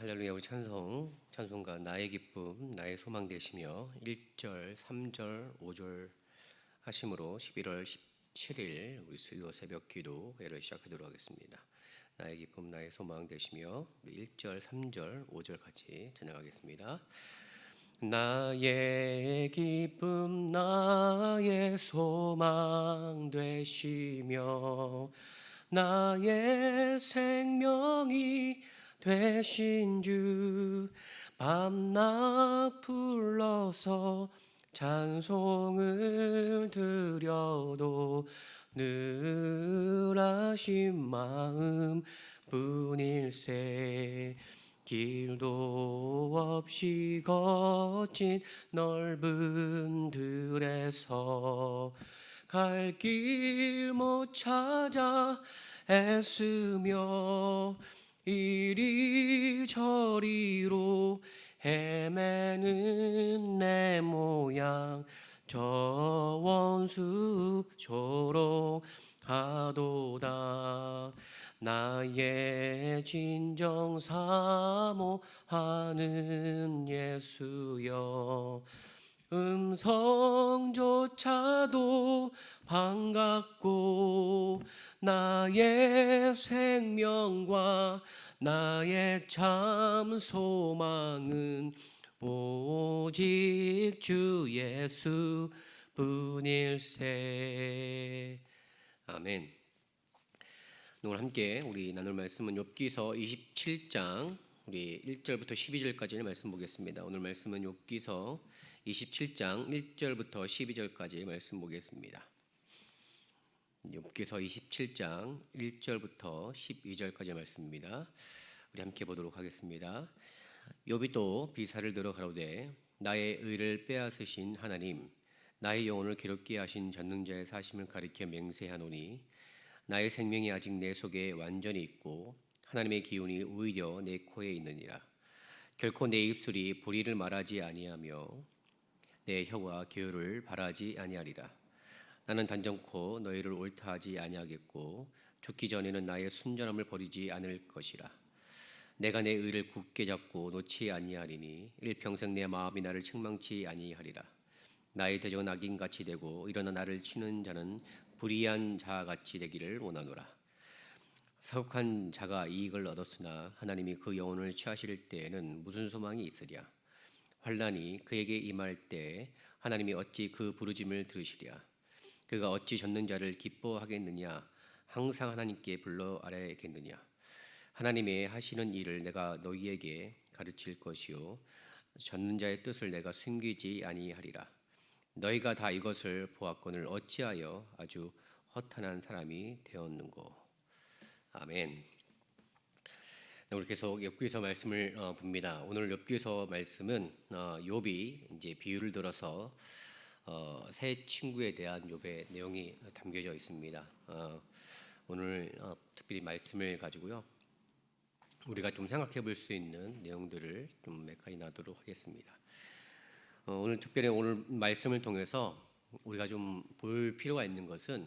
할렐루야. 우리 찬송가 나의 기쁨 나의 소망 되시며 1절 3절 5절 하심으로 11월 17일 우리 수요 새벽 기도회를 시작하도록 하겠습니다. 나의 기쁨 나의 소망 되시며 1절 3절 5절 같이 찬양하겠습니다. 나의 기쁨 나의 소망 되시며 나의 생명이 되신 주 밤낮 불러서 찬송을 드려도 늘 하신 마음 뿐일세. 길도 없이 거친 넓은 들에서 갈 길 못 찾아 애쓰며 이리저리로 헤매는 내 모양 저 원수 조롱하도다. 나의 진정 사모하는 예수여 음성조차도 반갑고 나의 생명과 나의 참 소망은 오직 주 예수 뿐일세. 아멘. 오늘 함께 우리 나눌 말씀은 욥기서 27장 우리 1절부터 12절까지의 말씀 보겠습니다. 오늘 말씀은 욥기서 27장 1절부터 12절까지 말씀 보겠습니다. 욥기서 27장 1절부터 12절까지 말씀입니다. 우리 함께 보도록 하겠습니다. 욥이 또 비사를 들어 가로되 나의 의를 빼앗으신 하나님 나의 영혼을 괴롭게 하신 전능자의 사심을 가리켜 맹세하노니 나의 생명이 아직 내 속에 완전히 있고 하나님의 기운이 오히려 내 코에 있느니라. 결코 내 입술이 불의를 말하지 아니하며 내 혀가 교훈을 바라지 아니하리라. 나는 단정코 너희를 옳다하지 아니하겠고 죽기 전에는 나의 순전함을 버리지 않을 것이라. 내가 내 의를 굳게 잡고 놓지 아니하리니 일평생 내 마음이 나를 책망치 아니하리라. 나의 대적은 악인같이 되고 일어나 나를 치는 자는 불의한 자같이 되기를 원하노라. 사국한 자가 이익을 얻었으나 하나님이 그 영혼을 취하실 때에는 무슨 소망이 있으랴. 환난이 그에게 임할 때 하나님이 어찌 그 부르짐을 들으시랴. 그가 어찌 젖는 자를 기뻐하겠느냐. 항상 하나님께 불러 아뢰겠느냐. 하나님의 하시는 일을 내가 너희에게 가르칠 것이요 젖는 자의 뜻을 내가 숨기지 아니하리라. 너희가 다 이것을 보았거늘 어찌하여 아주 허탄한 사람이 되었는고. 아멘. 우리 계속 욥기서 말씀을 봅니다. 오늘 욥기서 말씀은 욥이 이제 비유를 들어서 새 친구에 대한 욥의 내용이 담겨져 있습니다. 오늘 특별히 말씀을 가지고요 우리가 좀 생각해 볼 수 있는 내용들을 좀 몇 가지 나누도록 하겠습니다. 오늘 특별히 오늘 말씀을 통해서 우리가 좀 볼 필요가 있는 것은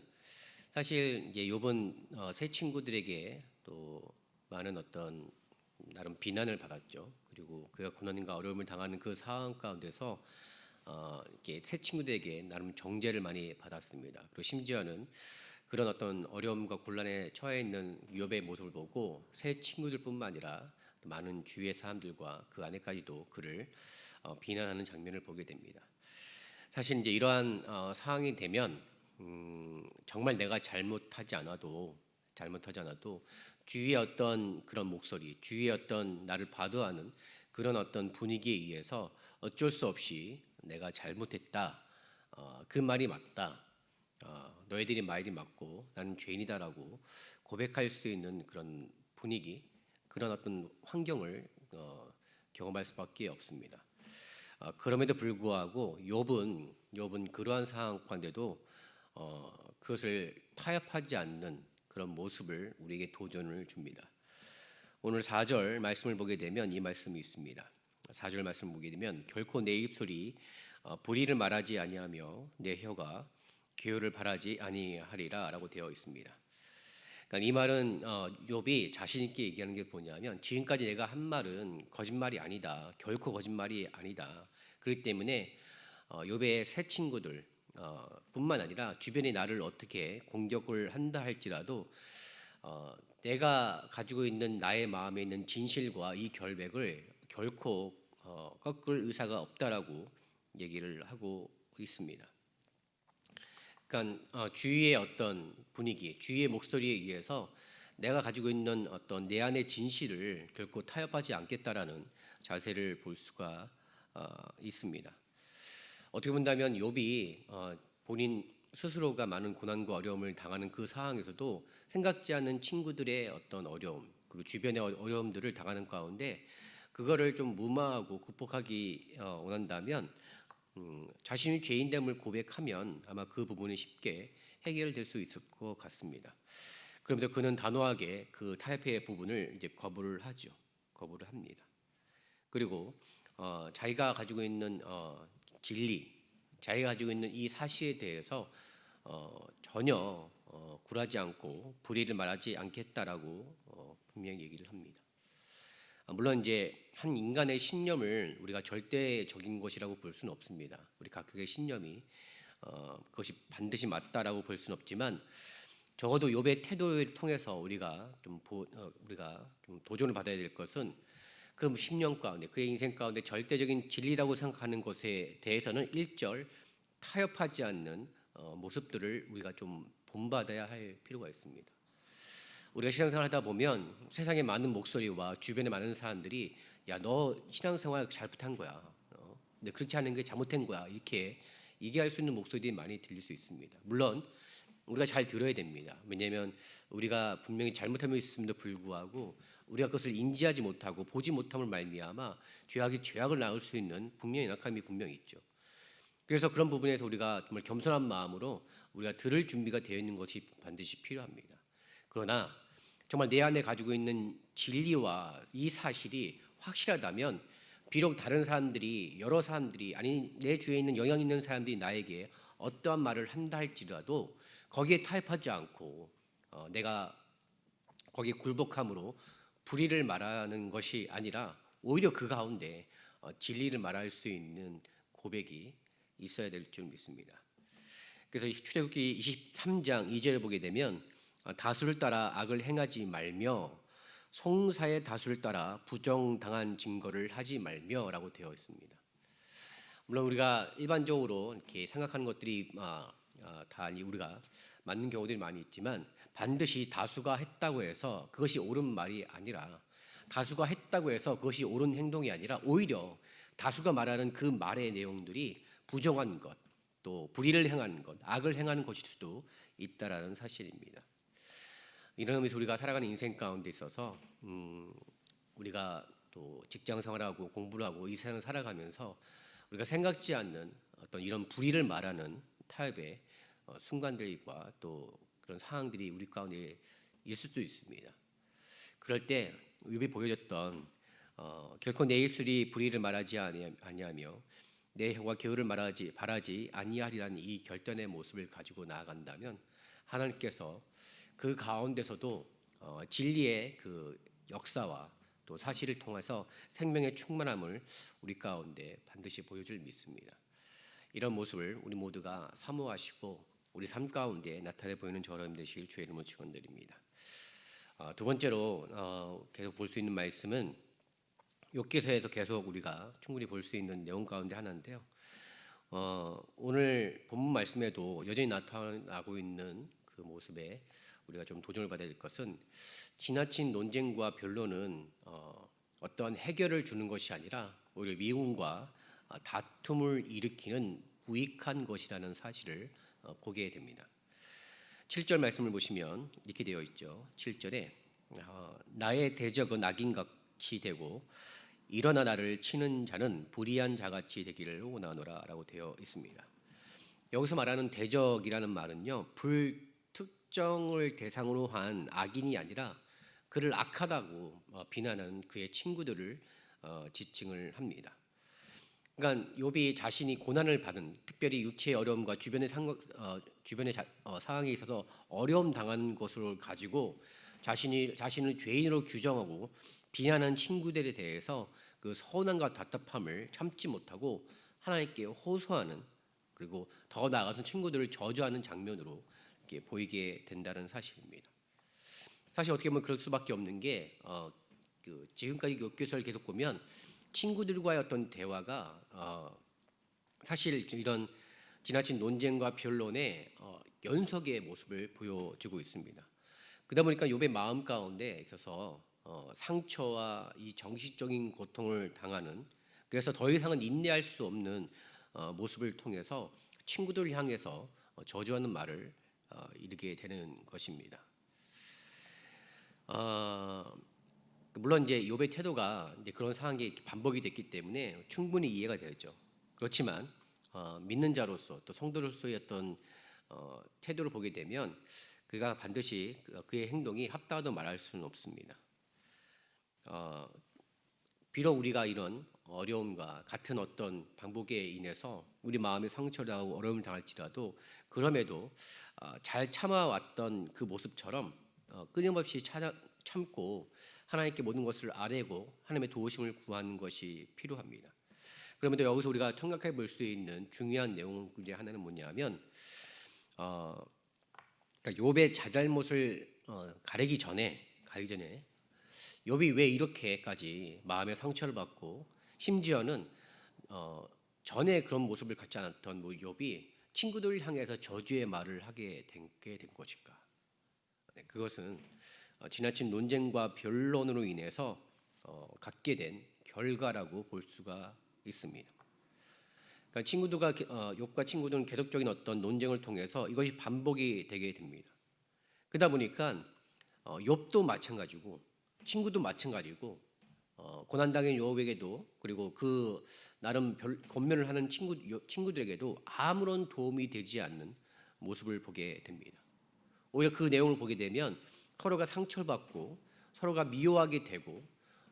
사실 이제 욥은 새 친구들에게 또 많은 어떤 나름 비난을 받았죠. 그리고 그가 고난과 어려움을 당하는 그 상황 가운데서 이렇게 새 친구들에게 나름 정죄를 많이 받았습니다. 그리고 심지어는 그런 어떤 어려움과 곤란에 처해 있는 욥의 모습을 보고 새 친구들뿐만 아니라 많은 주위의 사람들과 그 안에까지도 그를 비난하는 장면을 보게 됩니다. 사실 이제 이러한 상황이 되면 정말 내가 잘못하지 않아도 주위의 어떤 그런 목소리, 주위의 어떤 나를 바도하는 그런 어떤 분위기에 의해서 어쩔 수 없이 내가 잘못했다, 그 말이 맞다, 너희들이 말이 맞고 나는 죄인이다라고 고백할 수 있는 그런 분위기, 그런 어떤 환경을 경험할 수밖에 없습니다. 그럼에도 불구하고 욥은 그러한 상황 가운데도 그것을 타협하지 않는 그런 모습을 우리에게 도전을 줍니다. 오늘 4절 말씀을 보게 되면 이 말씀이 있습니다. 4절 말씀을 보게 되면 결코 내 입술이 불의를 말하지 아니하며 내 혀가 괴호를 바라지 아니하리라 라고 되어 있습니다. 그러니까 이 말은 욥이 자신 있게 얘기하는 게 뭐냐면 지금까지 내가 한 말은 거짓말이 아니다. 결코 거짓말이 아니다. 그렇기 때문에 욥의 새 친구들 뿐만 아니라 주변에 나를 어떻게 공격을 한다 할지라도 내가 가지고 있는 나의 마음에 있는 진실과 이 결백을 결코 꺾을 의사가 없다라고 얘기를 하고 있습니다. 그러니까 주위의 어떤 분위기, 주위의 목소리에 의해서 내가 가지고 있는 어떤 내 안의 진실을 결코 타협하지 않겠다라는 자세를 볼 수가 있습니다. 어떻게 본다면 욥이 본인 스스로가 많은 고난과 어려움을 당하는 그 상황에서도 생각지 않은 친구들의 어떤 어려움 그리고 주변의 어려움들을 당하는 가운데 그거를 좀 무마하고 극복하기 원한다면 자신의 죄인됨을 고백하면 아마 그 부분이 쉽게 해결될 수 있을 것 같습니다. 그런데 그는 단호하게 그 타협의 부분을 이제 거부를 하죠. 거부를 합니다. 그리고 자기가 가지고 있는 진리, 자기가 가지고 있는 이 사실에 대해서 전혀 굴하지 않고 불의를 말하지 않겠다라고 분명히 얘기를 합니다. 물론 이제 한 인간의 신념을 우리가 절대적인 것이라고 볼 수는 없습니다. 우리 각각의 신념이 그것이 반드시 맞다라고 볼 수는 없지만 적어도 욥의 태도를 통해서 우리가 좀 도전을 받아야 될 것은 그 신념 가운데 그의 인생 가운데 절대적인 진리라고 생각하는 것에 대해서는 일절 타협하지 않는 모습들을 우리가 좀 본받아야 할 필요가 있습니다. 우리가 신앙생활 하다 보면 세상의 많은 목소리와 주변의 많은 사람들이 야, 너 신앙생활 잘못한 거야. 근데 그렇게 하는 게 잘못된 거야. 이렇게 얘기할 수 있는 목소리들이 많이 들릴 수 있습니다. 물론 우리가 잘 들어야 됩니다. 왜냐하면 우리가 분명히 잘못함이 있음에도 불구하고 우리가 그것을 인지하지 못하고 보지 못함을 말미암아 죄악을 낳을 수 있는 분명히 약함이 분명히 있죠. 그래서 그런 부분에서 우리가 정말 겸손한 마음으로 우리가 들을 준비가 되어 있는 것이 반드시 필요합니다. 그러나 정말 내 안에 가지고 있는 진리와 이 사실이 확실하다면 비록 다른 사람들이 여러 사람들이 아니 내 주위에 있는 영향 있는 사람들이 나에게 어떠한 말을 한다 할지라도 거기에 타협하지 않고 내가 거기에 굴복함으로 불의를 말하는 것이 아니라 오히려 그 가운데 진리를 말할 수 있는 고백이 있어야 될 줄 믿습니다. 그래서 출애굽기 23장 2절을 보게 되면 다수를 따라 악을 행하지 말며 송사의 다수를 따라 부정당한 증거를 하지 말며라고 되어 있습니다. 물론 우리가 일반적으로 이렇게 생각하는 것들이 다 우리가 맞는 경우들이 많이 있지만 반드시 다수가 했다고 해서 그것이 옳은 말이 아니라 다수가 했다고 해서 그것이 옳은 행동이 아니라 오히려 다수가 말하는 그 말의 내용들이 부정한 것, 또 불의를 행하는 것, 악을 행하는 것일 수도 있다라는 사실입니다. 이런 의미에서 우리가 살아가는 인생 가운데 있어서 우리가 또 직장 생활하고 공부를 하고 이 세상을 살아가면서 우리가 생각지 않는 어떤 이런 불의를 말하는 타협의 순간들과 또 그런 상황들이 우리 가운데 있을 수도 있습니다. 그럴 때 욥이 보여줬던 결코 내 입술이 불의를 말하지 아니하며 내 혀가 게으를 바라지 아니하리라는 이 결단의 모습을 가지고 나아간다면 하나님께서 그 가운데서도 진리의 그 역사와 또 사실을 통해서 생명의 충만함을 우리 가운데 반드시 보여줄 믿습니다. 이런 모습을 우리 모두가 사모하시고 우리 삶 가운데 나타내 보이는 저럼 되시길 주의 이름으로 축원드립니다. 두 번째로 계속 볼 수 있는 말씀은 욥기서에서 계속 우리가 충분히 볼 수 있는 내용 가운데 하나인데요. 오늘 본문 말씀에도 여전히 나타나고 있는 그 모습에 우리가 좀 도전을 받아야 될 것은 지나친 논쟁과 변론은 어떤 해결을 주는 것이 아니라 오히려 미움과 다툼을 일으키는 무익한 것이라는 사실을 보게 됩니다. 7절 말씀을 보시면 이렇게 되어 있죠. 7절에 나의 대적은 악인같이 되고 일어나 나를 치는 자는 불의한 자같이 되기를 원하노라 라고 되어 있습니다. 여기서 말하는 대적이라는 말은요, 불특정을 대상으로 한 악인이 아니라 그를 악하다고 비난하는 그의 친구들을 지칭을 합니다. 그러니까 욥이 자신이 고난을 받은 특별히 육체의 어려움과 주변의 주변의 상황에 있어서 어려움 당한 것을 가지고 자신을 죄인으로 규정하고 비난하는 친구들에 대해서 그 서운함과 답답함을 참지 못하고 하나님께 호소하는, 그리고 더 나아가서 친구들을 저주하는 장면으로 이렇게 보이게 된다는 사실입니다. 사실 어떻게 보면 그럴 수밖에 없는 게 지금까지 욥기서를 계속 보면 친구들과의 어떤 대화가 사실 이런 지나친 논쟁과 변론의 연속의 모습을 보여주고 있습니다. 그러다 보니까 욥의 마음 가운데 있어서 상처와 이 정신적인 고통을 당하는, 그래서 더 이상은 인내할 수 없는 모습을 통해서 친구들을 향해서 저주하는 말을 이르게 되는 것입니다. 물론 이제 욥의 태도가 이제 그런 상황이 반복이 됐기 때문에 충분히 이해가 되죠. 그렇지만 믿는 자로서 또 성도로서의 어떤 태도를 보게 되면 그가 반드시 그의 행동이 합당하다고 말할 수는 없습니다. 비록 우리가 이런 어려움과 같은 어떤 반복에 인해서 우리 마음에 상처를 당하고 어려움을 당할지라도 그럼에도 잘 참아왔던 그 모습처럼 끊임없이 참고 하나님께 모든 것을 아뢰고 하나님의 도우심을 구하는 것이 필요합니다. 그러면도 여기서 우리가 생각해 볼 수 있는 중요한 내용 중에 하나는 뭐냐면 그러니까 욥의 자잘못을 가리기 전에 욥이 왜 이렇게까지 마음의 상처를 받고 심지어는 전에 그런 모습을 갖지 않았던 욥이 친구들을 향해서 저주의 말을 하게 된 것일까? 그것은 지나친 논쟁과 변론으로 인해서 갖게 된 결과라고 볼 수가 있습니다. 그러니까 욥과 친구들은 계속적인 어떤 논쟁을 통해서 이것이 반복이 되게 됩니다. 그러다 보니까 욥도 마찬가지고 친구도 마찬가지고 고난당한 욥에게도, 그리고 그 나름 권면을 하는 친구들에게도 아무런 도움이 되지 않는 모습을 보게 됩니다. 오히려 그 내용을 보게 되면 서로가 상처를 받고 서로가 미워하게 되고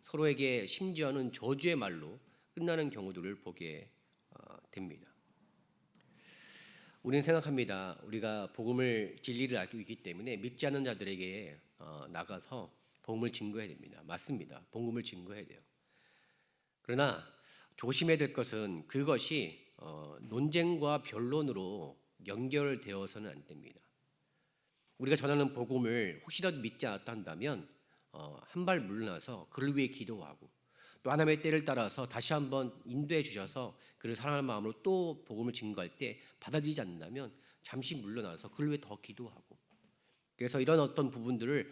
서로에게 심지어는 저주의 말로 끝나는 경우들을 보게 됩니다. 우리는 생각합니다. 우리가 복음을 진리를 알고 있기 때문에 믿지 않는 자들에게 나가서 복음을 증거해야 됩니다. 맞습니다. 복음을 증거해야 돼요. 그러나 조심해야 될 것은 그것이 논쟁과 변론으로 연결되어서는 안 됩니다. 우리가 전하는 복음을 혹시라도 믿지 않았다 한다면 한 발 물러나서 그를 위해 기도하고 또 하나님의 때를 따라서 다시 한번 인도해 주셔서 그를 사랑하는 마음으로 또 복음을 증거할 때 받아들이지 않는다면 잠시 물러나서 그를 위해 더 기도하고, 그래서 이런 어떤 부분들을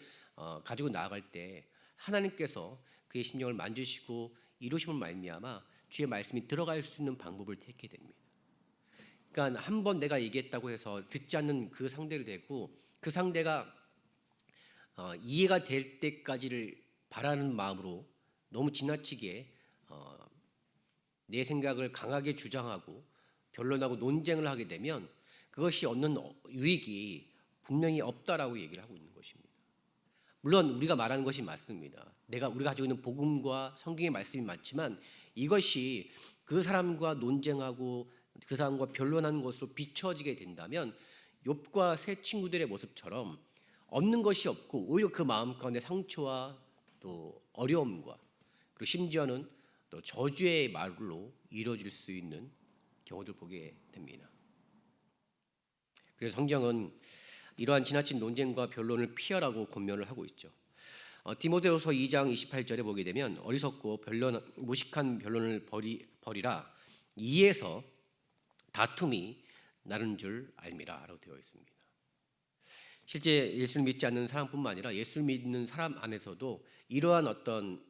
가지고 나아갈 때 하나님께서 그의 심령을 만지시고 이루심을 말미암아 주의 말씀이 들어갈 수 있는 방법을 택하게 됩니다. 그러니까 한번 내가 얘기했다고 해서 듣지 않는 그 상대를 대고 그 상대가 이해가 될 때까지를 바라는 마음으로 너무 지나치게 내 생각을 강하게 주장하고 변론하고 논쟁을 하게 되면 그것이 얻는 유익이 분명히 없다라고 얘기를 하고 있는 것입니다. 물론 우리가 말하는 것이 맞습니다. 우리가 가지고 있는 복음과 성경의 말씀이 맞지만 이것이 그 사람과 논쟁하고 그 사람과 변론하는 것으로 비춰지게 된다면 욥과 새 친구들의 모습처럼 얻는 것이 없고 오히려 그 마음 가운데 상처와 또 어려움과 그리고 심지어는 또 저주의 말로 이루어질 수 있는 경우들 보게 됩니다. 그래서 성경은 이러한 지나친 논쟁과 변론을 피하라고 권면을 하고 있죠. 디모데후서 2장 28절에 보게 되면 어리석고 무식한 변론을 버리라, 이에서 다툼이 나는 줄 알미라라고 되어 있습니다. 실제 예수를 믿지 않는 사람뿐만 아니라 예수를 믿는 사람 안에서도 이러한 어떤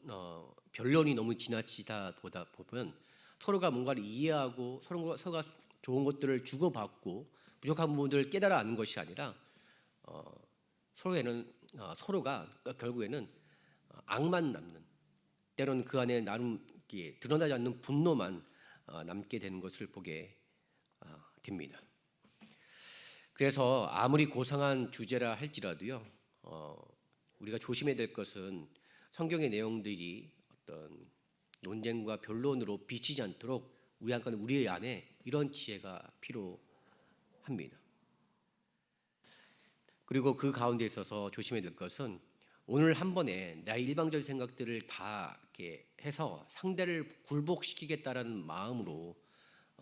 변론이 너무 지나치다 보다 보면 서로가 뭔가를 이해하고 서로가 좋은 것들을 주고받고 부족한 부분들을 깨달아 아는 것이 아니라 서로가 결국에는 악만 남는, 때로는 그 안에 나름 드러나지 않는 분노만 남게 되는 것을 보게 됩니다. 그래서 아무리 고상한 주제라 할지라도요, 우리가 조심해야 될 것은 성경의 내용들이 어떤 논쟁과 변론으로 비치지 않도록 우리 안에 이런 지혜가 필요합니다. 그리고 그 가운데 있어서 조심해야 될 것은 오늘 한 번에 나의 일방적인 생각들을 다 이렇게 해서 상대를 굴복시키겠다라는 마음으로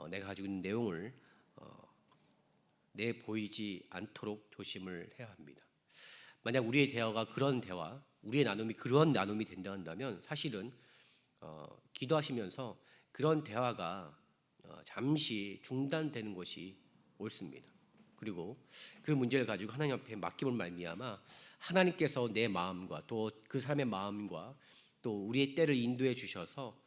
내가 가지고 있는 내용을 내보이지 않도록 조심을 해야 합니다. 만약 우리의 대화가 그런 대화, 우리의 나눔이 그런 나눔이 된다 한다면 사실은 기도하시면서 그런 대화가 잠시 중단되는 것이 옳습니다. 그리고 그 문제를 가지고 하나님 앞에 맡김을 말미암아 하나님께서 내 마음과 또 그 사람의 마음과 또 우리의 때를 인도해 주셔서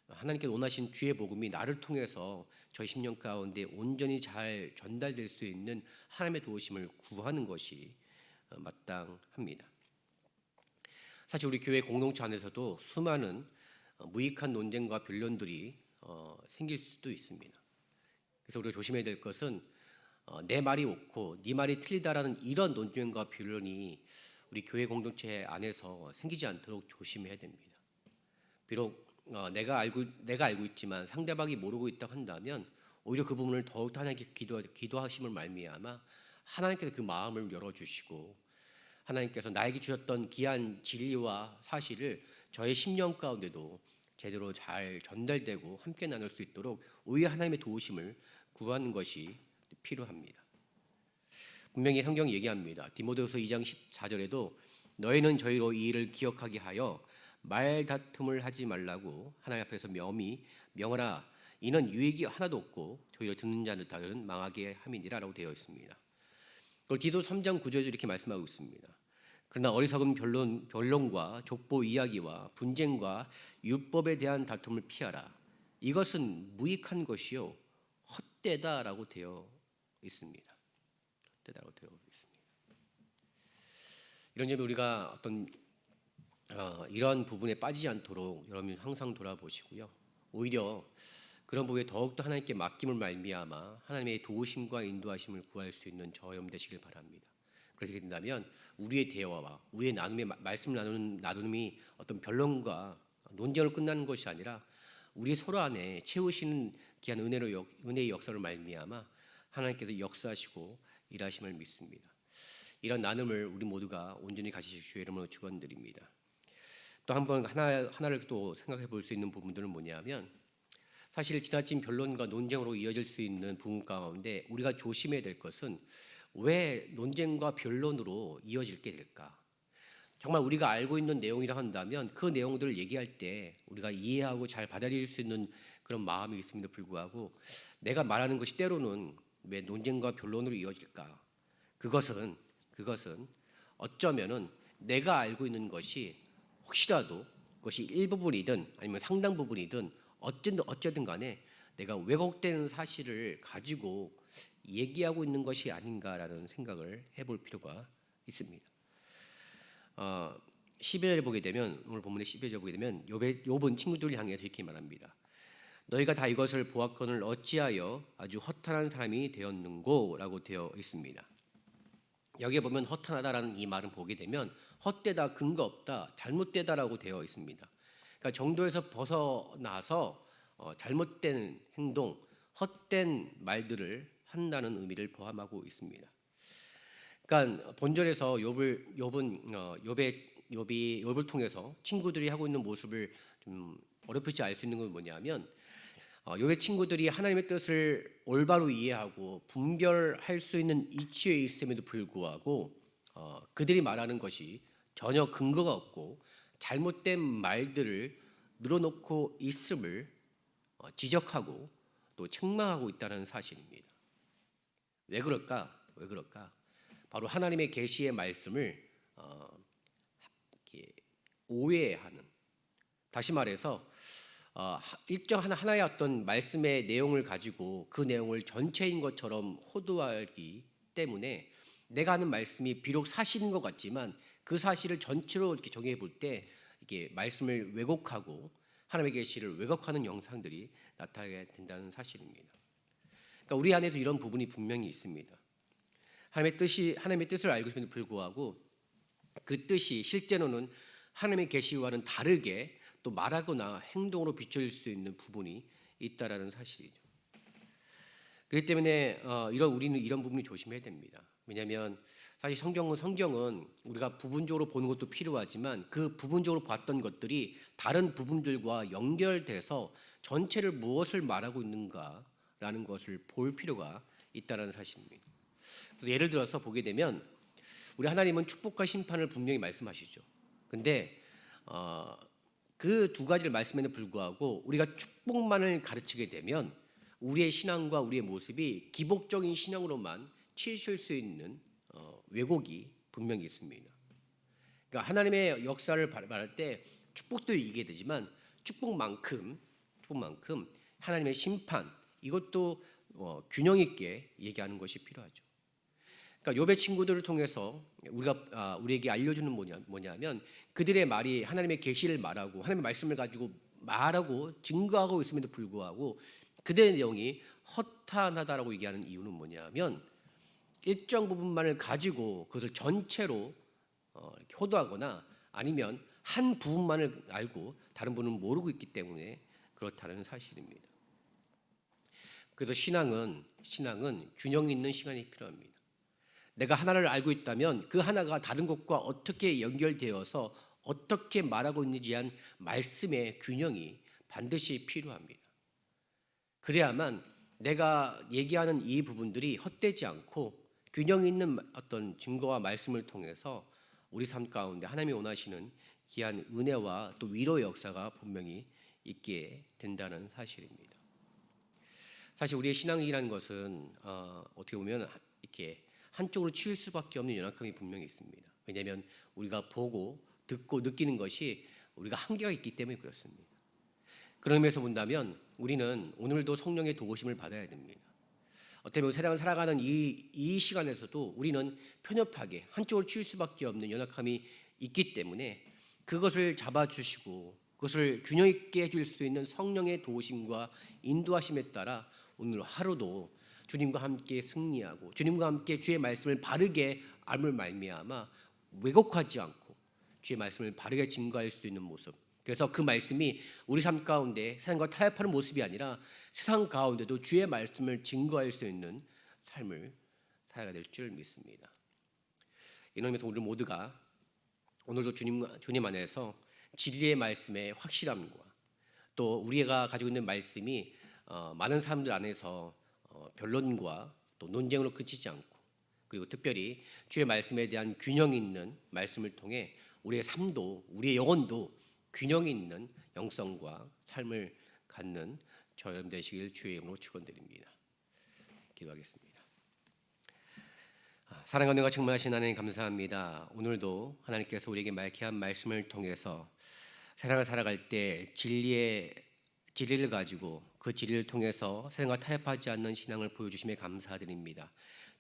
하나님께 원하신 주의 복음이 나를 통해서 저희 심령 가운데 온전히 잘 전달될 수 있는 하나님의 도우심을 구하는 것이 마땅합니다. 사실 우리 교회 공동체 안에서도 수많은 무익한 논쟁과 변론들이 생길 수도 있습니다. 그래서 우리가 조심해야 될 것은 내 말이 옳고 네 말이 틀리다라는 이런 논쟁과 변론이 우리 교회 공동체 안에서 생기지 않도록 조심해야 됩니다. 비록 내가 알고 있지만 상대방이 모르고 있다고 한다면 오히려 그 부분을 더욱 하나님께 기도하심을 말미암아 하나님께서 그 마음을 열어주시고 하나님께서 나에게 주셨던 귀한 진리와 사실을 저의 심령 가운데도 제대로 잘 전달되고 함께 나눌 수 있도록 오히려 하나님의 도우심을 구하는 것이 필요합니다. 분명히 성경이 얘기합니다. 디모데후서 2장 14절에도 너희는 저희로 이 일을 기억하게 하여 말다툼을 하지 말라고 하나님 앞에서 명히 명하라. 이는 유익이 하나도 없고 오히려 듣는 자들은 망하게 함이니라라고 되어 있습니다. 그리고 디도 3장 9절에도 이렇게 말씀하고 있습니다. 그러나 어리석은 변론과 족보 이야기와 분쟁과 율법에 대한 다툼을 피하라. 이것은 무익한 것이요 헛되다라고 되어 있습니다. 헛되다라고 되어 있습니다. 이런 점에 우리가 어떤 이런 부분에 빠지지 않도록 여러분 항상 돌아보시고요. 오히려 그런 부분에 더욱더 하나님께 맡김을 말미암아 하나님의 도우심과 인도하심을 구할 수 있는 저 여러분 되시길 바랍니다. 그렇게 된다면 우리의 대화와 우리의 말씀 나누는 나눔이 어떤 변론과 논쟁으로 끝나는 것이 아니라 우리 서로 안에 채우시는 귀한 은혜의 역사를 말미암아 하나님께서 역사하시고 일하심을 믿습니다. 이런 나눔을 우리 모두가 온전히 가지실 주의 이름으로 축원드립니다. 또 한번 하나를 또 생각해 볼 수 있는 부분들은 뭐냐면 사실 지나친 변론과 논쟁으로 이어질 수 있는 부분 가운데 우리가 조심해야 될 것은 왜 논쟁과 변론으로 이어지게 될까? 정말 우리가 알고 있는 내용이라 한다면 그 내용들을 얘기할 때 우리가 이해하고 잘 받아들일 수 있는 그런 마음이 있음에도 불구하고 내가 말하는 것이 때로는 왜 논쟁과 변론으로 이어질까? 그것은 어쩌면은 내가 알고 있는 것이 혹시라도 그것이 일부분이든 아니면 상당 부분이든 어쨌든 간에 내가 왜곡된 사실을 가지고 얘기하고 있는 것이 아닌가라는 생각을 해볼 필요가 있습니다. 12절에 보게 되면 오늘 본문의 12절에 보게 되면 욥은 친구들을 향해서 이렇게 말합니다. 너희가 다 이것을 보았거늘 어찌하여 아주 허탄한 사람이 되었는고 라고 되어 있습니다. 여기에 보면 허탄하다라는 이 말을 보게 되면 헛되다, 근거 없다, 잘못되다라고 되어 있습니다. 그러니까 정도에서 벗어나서 잘못된 행동, 헛된 말들을 한다는 의미를 포함하고 있습니다. 그러니까 본절에서 욥을 통해서 친구들이 하고 있는 모습을 좀 어렴풋이 알 수 있는 건 뭐냐면 욥의 친구들이 하나님의 뜻을 올바로 이해하고 분별할 수 있는 이치에 있음에도 불구하고 그들이 말하는 것이 전혀 근거가 없고 잘못된 말들을 늘어놓고 있음을 지적하고 또 책망하고 있다는 사실입니다. 왜 그럴까? 바로 하나님의 계시의 말씀을 오해하는, 다시 말해서 일정 하나의 어떤 말씀의 내용을 가지고 그 내용을 전체인 것처럼 호도하기 때문에 내가 하는 말씀이 비록 사실인 것 같지만 그 사실을 전체로 이렇게 정의해 볼 때 이게 말씀을 왜곡하고 하나님의 계시를 왜곡하는 영상들이 나타나게 된다는 사실입니다. 그러니까 우리 안에도 이런 부분이 분명히 있습니다. 하나님의 뜻을 알고 있음에도 불구하고 그 뜻이 실제로는 하나님의 계시와는 다르게 또 말하거나 행동으로 비춰질 수 있는 부분이 있다라는 사실이죠. 그렇기 때문에 우리는 이런 부분이 조심해야 됩니다. 왜냐하면 사실 성경은 우리가 부분적으로 보는 것도 필요하지만 그 부분적으로 봤던 것들이 다른 부분들과 연결돼서 전체를 무엇을 말하고 있는가라는 것을 볼 필요가 있다는 사실입니다. 그래서 예를 들어서 보게 되면 우리 하나님은 축복과 심판을 분명히 말씀하시죠. 근데 그 두 가지를 말씀에는 불구하고 우리가 축복만을 가르치게 되면 우리의 신앙과 우리의 모습이 기복적인 신앙으로만 치우칠 수 있는 왜곡이 분명히 있습니다. 그러니까 하나님의 역사를 말할 때 축복도 이기게 되지만 축복만큼 하나님의 심판 이것도 균형 있게 얘기하는 것이 필요하죠. 그러니까 욥의 친구들을 통해서 우리에게 알려주는 뭐냐면 그들의 말이 하나님의 계시를 말하고 하나님의 말씀을 가지고 말하고 증거하고 있음에도 불구하고 그들의 내용이 허탄하다라고 얘기하는 이유는 뭐냐면 일정 부분만을 가지고 그것을 전체로 호도하거나 아니면 한 부분만을 알고 다른 부분은 모르고 있기 때문에 그렇다는 사실입니다. 그래서 신앙은 균형 있는 시간이 필요합니다. 내가 하나를 알고 있다면 그 하나가 다른 것과 어떻게 연결되어서 어떻게 말하고 있는지 한 말씀의 균형이 반드시 필요합니다. 그래야만 내가 얘기하는 이 부분들이 헛되지 않고 균형 있는 어떤 증거와 말씀을 통해서 우리 삶 가운데 하나님이 원하시는 귀한 은혜와 또 위로의 역사가 분명히 있게 된다는 사실입니다. 사실 우리의 신앙이라는 것은 어떻게 보면 이렇게 한쪽으로 치울 수밖에 없는 연약함이 분명히 있습니다. 왜냐하면 우리가 보고 듣고 느끼는 것이 우리가 한계가 있기 때문에 그렇습니다. 그런 의미에서 본다면 우리는 오늘도 성령의 도우심을 받아야 됩니다. 어떻게 보면 세상을 살아가는 이 시간에서도 우리는 편협하게 한쪽으로 치울 수밖에 없는 연약함이 있기 때문에 그것을 잡아주시고 그것을 균형 있게 해줄 수 있는 성령의 도우심과 인도하심에 따라 오늘 하루도 주님과 함께 승리하고 주님과 함께 주의 말씀을 바르게 알을 말미암아 왜곡하지 않고 주의 말씀을 바르게 증거할 수 있는 모습. 그래서 그 말씀이 우리 삶 가운데 세상과 타협하는 모습이 아니라 세상 가운데도 주의 말씀을 증거할 수 있는 삶을 살아야 될 줄 믿습니다. 이런 의미에서 우리 모두가 오늘도 주님 안에서 진리의 말씀의 확실함과 또 우리가 가지고 있는 말씀이 많은 사람들 안에서 변론과 또 논쟁으로 그치지 않고 그리고 특별히 주의 말씀에 대한 균형 있는 말씀을 통해 우리의 삶도 우리의 영혼도 균형 있는 영성과 삶을 갖는 저 여러분 되시길 주의 이름으로 축원드립니다. 기도하겠습니다. 사랑과 은혜가 충만하신 하나님 감사합니다. 오늘도 하나님께서 우리에게 맑게 한 말씀을 통해서 세상을 살아갈 때 진리를 가지고 그 진리를 통해서 세상과 타협하지 않는 신앙을 보여주심에 감사드립니다.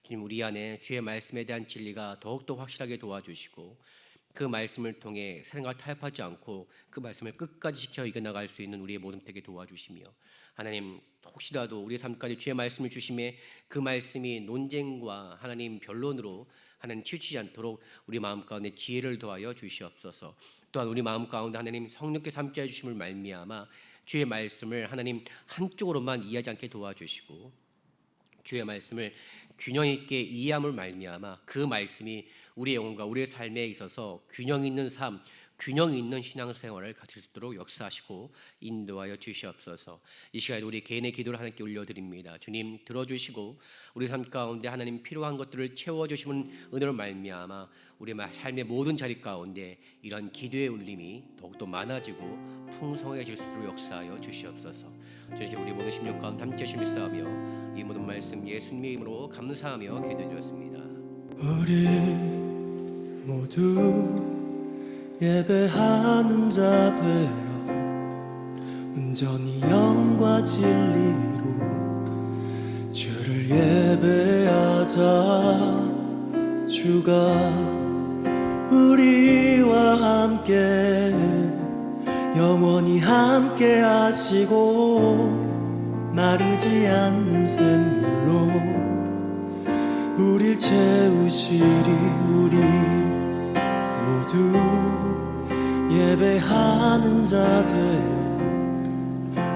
주님 우리 안에 주의 말씀에 대한 진리가 더욱더 확실하게 도와주시고 그 말씀을 통해 세상과 타협하지 않고 그 말씀을 끝까지 지켜 이겨나갈 수 있는 우리의 모든 되게 도와주시며 하나님 혹시라도 우리의 삶까지 주의 말씀을 주심에 그 말씀이 논쟁과 하나님 변론으로 하나님 치우치지 않도록 우리 마음 가운데 지혜를 더하여 주시옵소서. 또한 우리 마음 가운데 하나님 성령께서 함께해 주심을 말미암아 주의 말씀을 하나님 한쪽으로만 이해하지 않게 도와주시고 주의 말씀을 균형 있게 이해함을 말미암아 그 말씀이 우리의 영혼과 우리의 삶에 있어서 균형 있는 삶, 균형 있는 신앙생활을 가질 수 있도록 역사하시고 인도하여 주시옵소서. 이 시간에 우리 개인의 기도를 하나님께 올려드립니다. 주님 들어주시고 우리 삶 가운데 하나님 필요한 것들을 채워주시는 은혜로 말미암아 우리 삶의 모든 자리 가운데 이런 기도의 울림이 더욱더 많아지고 풍성해질 수 있도록 역사하여 주시옵소서. 주님 우리 모든 심령 가운데 함께 하시며 믿사하며 이 모든 말씀 예수님의 이름으로 감사하며 기도드렸습니다. 우리 모두 예배하는 자 되어 온전히 영과 진리로 주를 예배하자. 주가 우리와 함께 영원히 함께 하시고 마르지 않는 샘물로 우릴 채우시리. 우리 모두 예배하는 자 되어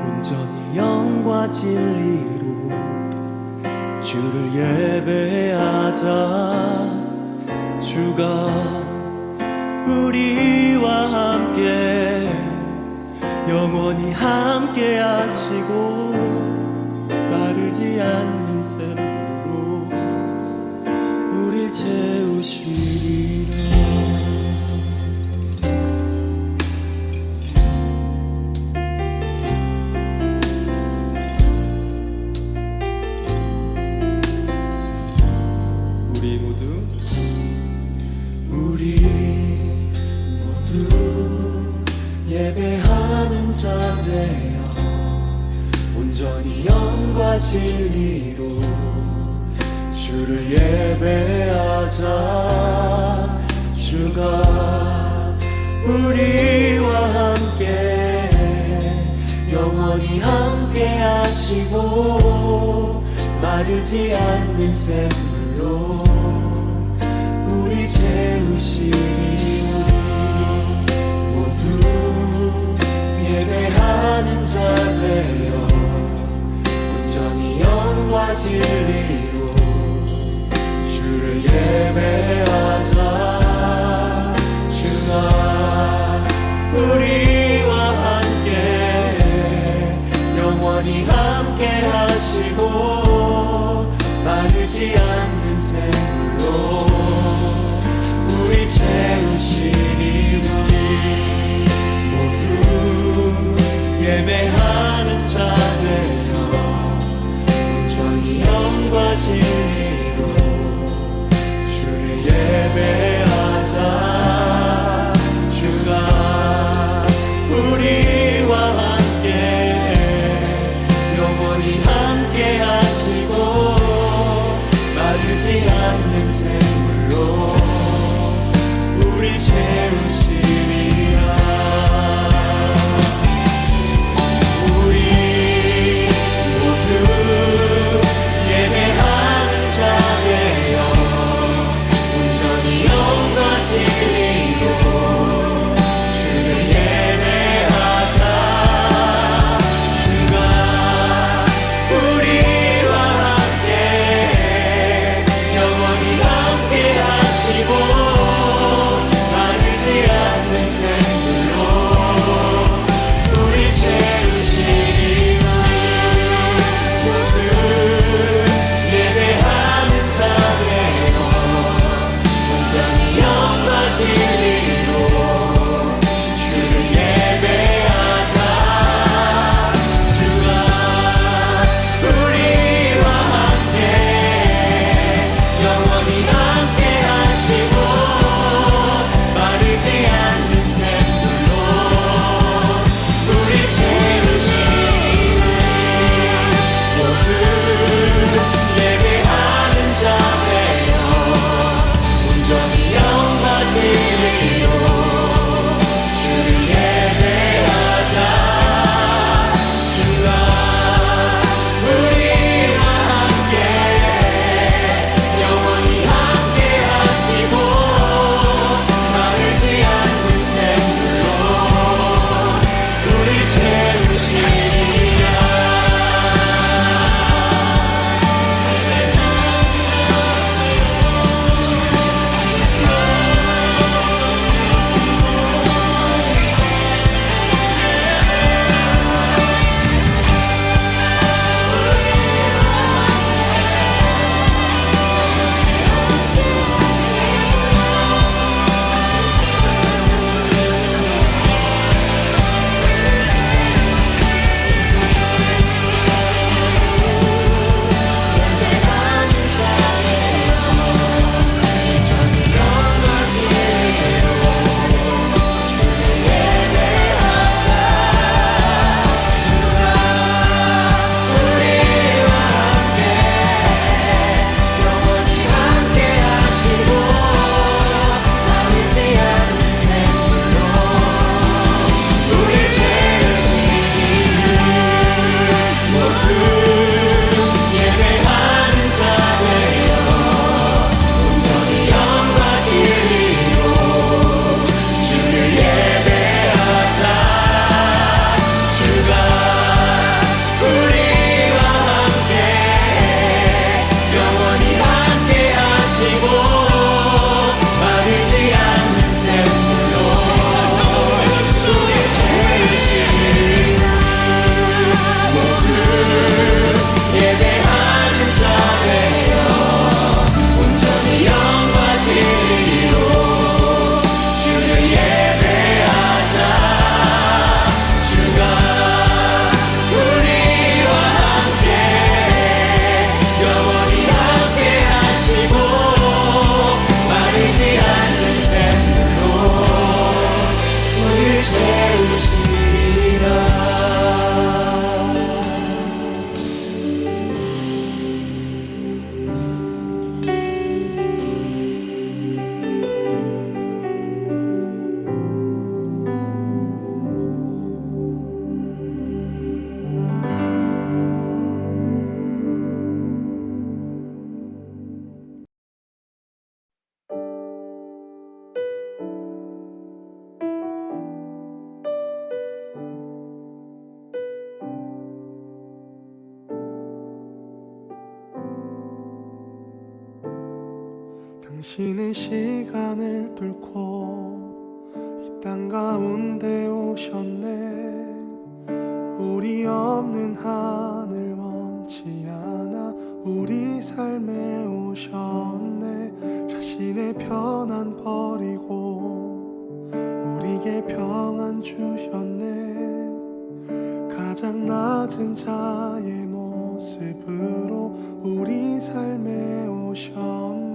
온전히 영과 진리로 주를 예배하자. 주가 우리와 함께 영원히 함께 하시고 마르지 않는 샘물로 우릴 채우시리라. 우리 모두 예배하는 자 되어 온전히 영과 진리로 주를 예배하자. 주가 우리와 함께 영원히 함께 하시고 마르지 않는 샘물로 우리 채우시리. 우리 모두 예배하는 자 되어 온전히 영과 진리로 주를 예배하자. 주가 우리와 함께 영원히 함께 하시고 마르지 않는 샘물로 우리 채우시리. 우리 모두 예배하는 자 되어 온전히 영과 진리로 주를 예배하자. 주가 우리와 함께 영원히 함께 하시고 마르지 않는 샘물로 우리 채우시리라. 우리 모두 예배하는 자 되어 온전히 영과 진리로 주를 예배하자. 주가 우리와 함께 영원히 함께 하시고 마르지 않는 샘물로 우리 채우시리. 모두 예배하는 자 되어 온전히 영과 진리로 주를 예배하자. 주가 우리와 함께 영원히 함께 하시고 마르지 않는 샘 당신은 시간을 뚫고 이 땅 가운데 오셨네. 우리 없는 하늘 원치 않아 우리 삶에 오셨네. 자신의 편안 버리고 우리에게 평안 주셨네. 가장 낮은 자의 모습으로 우리 삶에 오셨네.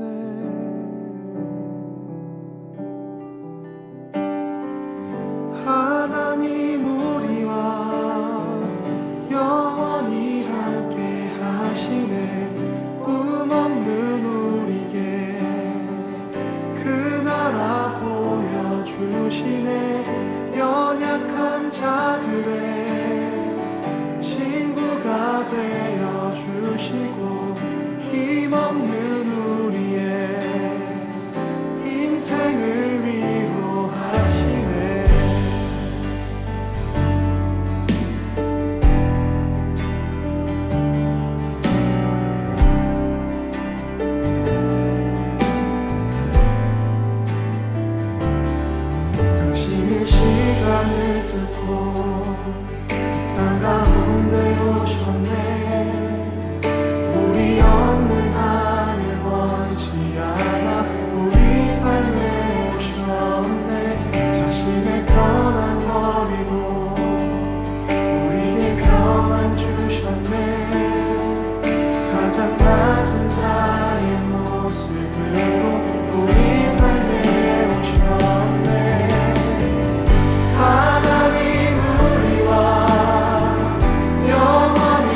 하나님 우리와 영원히 함께 하시네. 꿈 없는 우리에게 그 나라 보여주시네. 연약한 자들의 친구가 되어주시고 힘없는 우리의 인생을 위로하시네. 당신의 시간을 뚫고 땅 가운데 오셨네. 우리 없는 하늘 원치 않아 우리 삶에 오셨네. 자신의 편안 버리고 우리에게 평안 주셨네. 가장 낮은 자의 모습으로 우리 삶에 오셨네. 하나님 우리와 영원히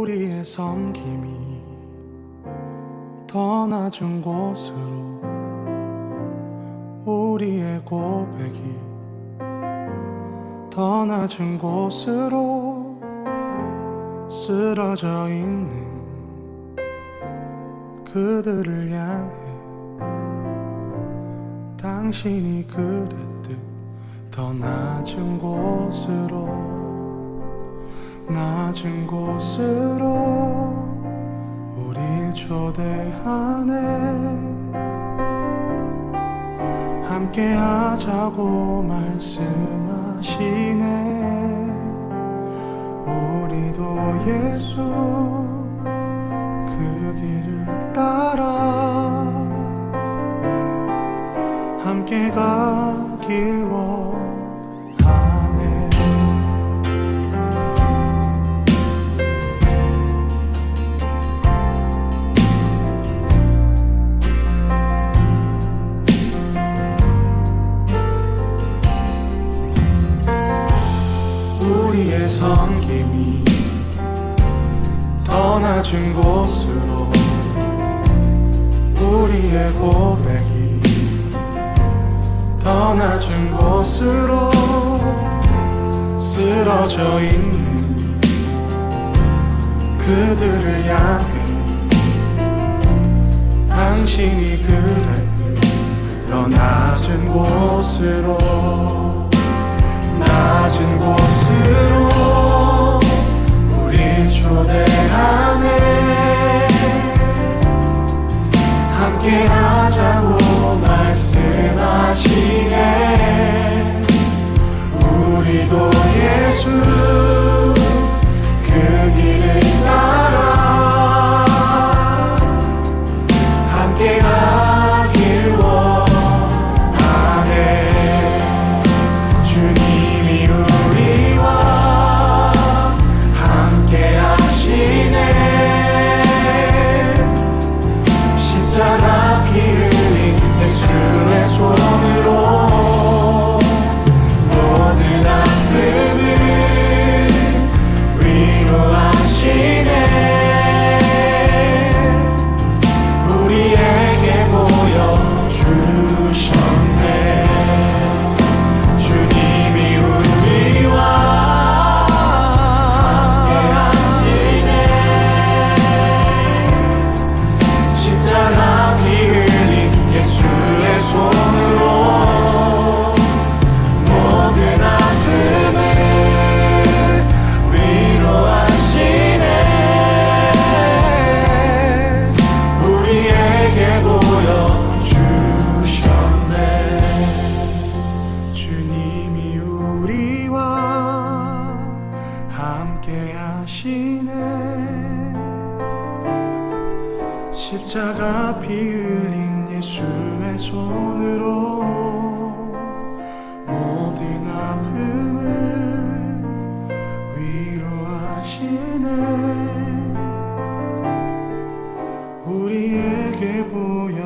우리의 섬김이 더 낮은 곳으로, 우리의 고백이 더 낮은 곳으로 쓰러져 있는 그들을 향해 당신이 그랬듯 더 낮은 곳으로, 낮은 곳으로 우릴 초대하네. 함께 하자고 말씀하시네. 우리도 예수 그 길을 따라 함께 가길 원하네. 우리의 섬김이 더 낮은 곳으로, 우리의 고백이 더 낮은 곳으로 쓰러져 있는 그들을 향해 당신이 그랬듯 더 낮은 곳으로, 낮은 곳으로 우릴 초대하네. 함께 하자고 말씀하시네. 우리도 예수 그 길을 따라 함께 가길 원하네. 주님이 우리와 함께 하시네. 십자가 피 흘린 예수의 손으로 모든 아픔을 위로하시네. 우리에게 보여주셨네. 주님이 우리와 함께하시네. 십자가 피 흘린 예수의 손으로 모든 아픔을 위로하시네. 우리에게 보여주셨네. 주님이 우리와 함께 하시네. 십자가 피 흘린 예수의 손으로 모든 아픔을 위로하시네. 우리에게 보여주셨네.